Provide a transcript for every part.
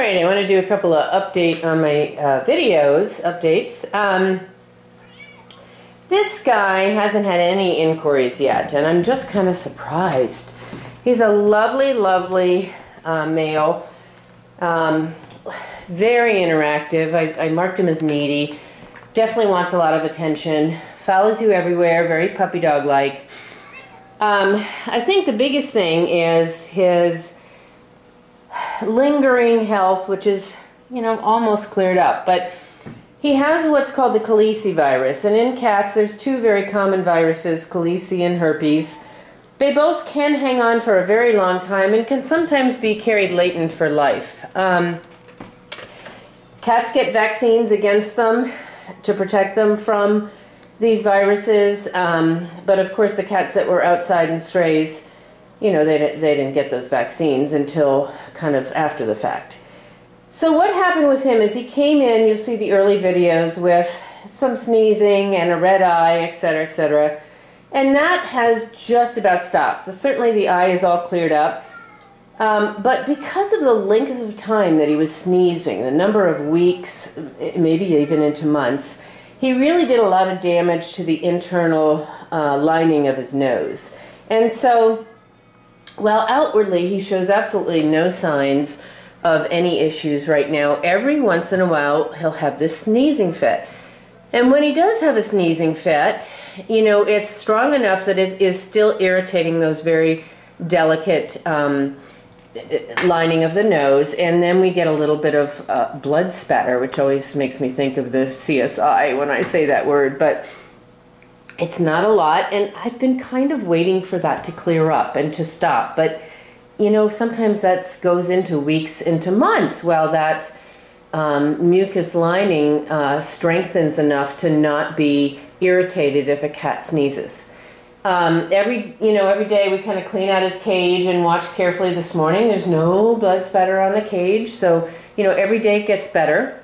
Alright, I want to do a couple of updates on my updates. This guy hasn't had any inquiries yet, and I'm just kind of surprised. He's a lovely, lovely male, very interactive. I marked him as needy, definitely wants a lot of attention, follows you everywhere, very puppy dog-like. I think the biggest thing is his lingering health, which is, almost cleared up. But he has what's called the Khaleesi virus, and in cats there's two very common viruses, Khaleesi and herpes. They both can hang on for a very long time and can sometimes be carried latent for life. Cats get vaccines against them to protect them from these viruses, but of course the cats that were outside and strays, they didn't get those vaccines until kind of after the fact. So what happened with him is he came in, you'll see the early videos, with some sneezing and a red eye, etc., etc. And that has just about stopped. Certainly the eye is all cleared up. But because of the length of time that he was sneezing, the number of weeks, maybe even into months, he really did a lot of damage to the internal lining of his nose. And so, while outwardly he shows absolutely no signs of any issues right now, every once in a while he'll have this sneezing fit. And when he does have a sneezing fit, it's strong enough that it is still irritating those very delicate lining of the nose, and then we get a little bit of blood spatter, which always makes me think of the CSI when I say that word, but it's not a lot, and I've been kind of waiting for that to clear up and to stop, but sometimes that goes into weeks, into months, while that mucus lining strengthens enough to not be irritated if a cat sneezes. Every day we kind of clean out his cage and watch carefully. This morning there's no blood spatter on the cage, so every day it gets better.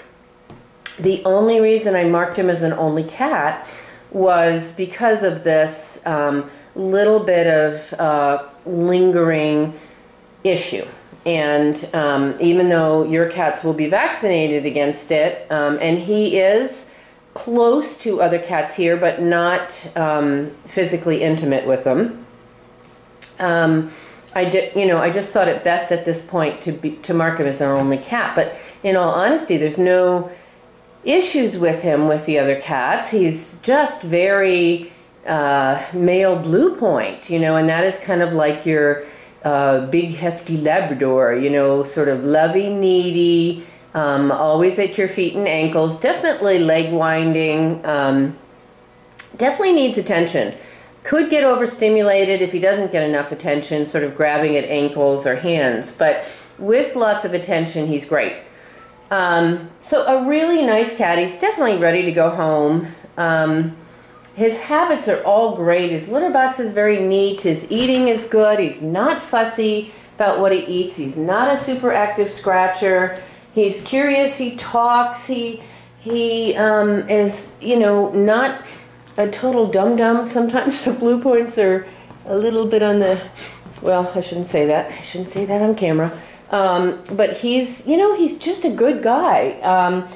The only reason I marked him as an only cat was because of this little bit of lingering issue. And even though your cats will be vaccinated against it, and he is close to other cats here, but not physically intimate with them. I just thought it best at this point to mark him as our only cat. But in all honesty, there's no issues with him with the other cats. He's just very male blue point, and that is kind of like your big hefty Labrador, sort of lovey, needy. Always at your feet and ankles, definitely leg winding, definitely needs attention. Could get overstimulated if he doesn't get enough attention, sort of grabbing at ankles or hands, but with lots of attention, he's great. So a really nice cat. He's definitely ready to go home. His habits are all great. His litter box is very neat. His eating is good. He's not fussy about what he eats. He's not a super active scratcher. He's curious, he talks, he is, not a total dum-dum. Sometimes the blue points are a little bit on the, well, I shouldn't say that. I shouldn't say that on camera. But he's, he's just a good guy.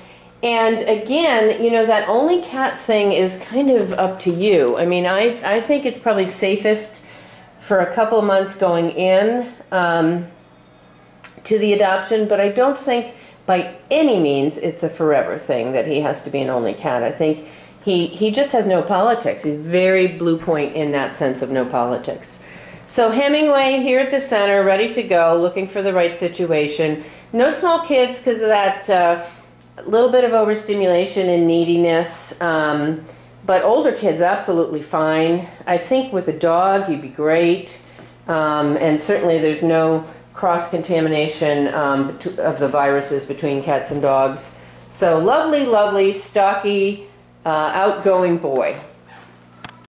And again, that only cat thing is kind of up to you. I mean, I think it's probably safest for a couple months going in to the adoption, but I don't think by any means it's a forever thing that he has to be an only cat. I think he just has no politics. He's very blue point in that sense of no politics. So Hemingway here at the center, ready to go, looking for the right situation. No small kids because of that little bit of overstimulation and neediness, but older kids absolutely fine. I think with a dog he'd be great, and certainly there's no cross-contamination of the viruses between cats and dogs. So lovely, lovely, stocky, outgoing boy.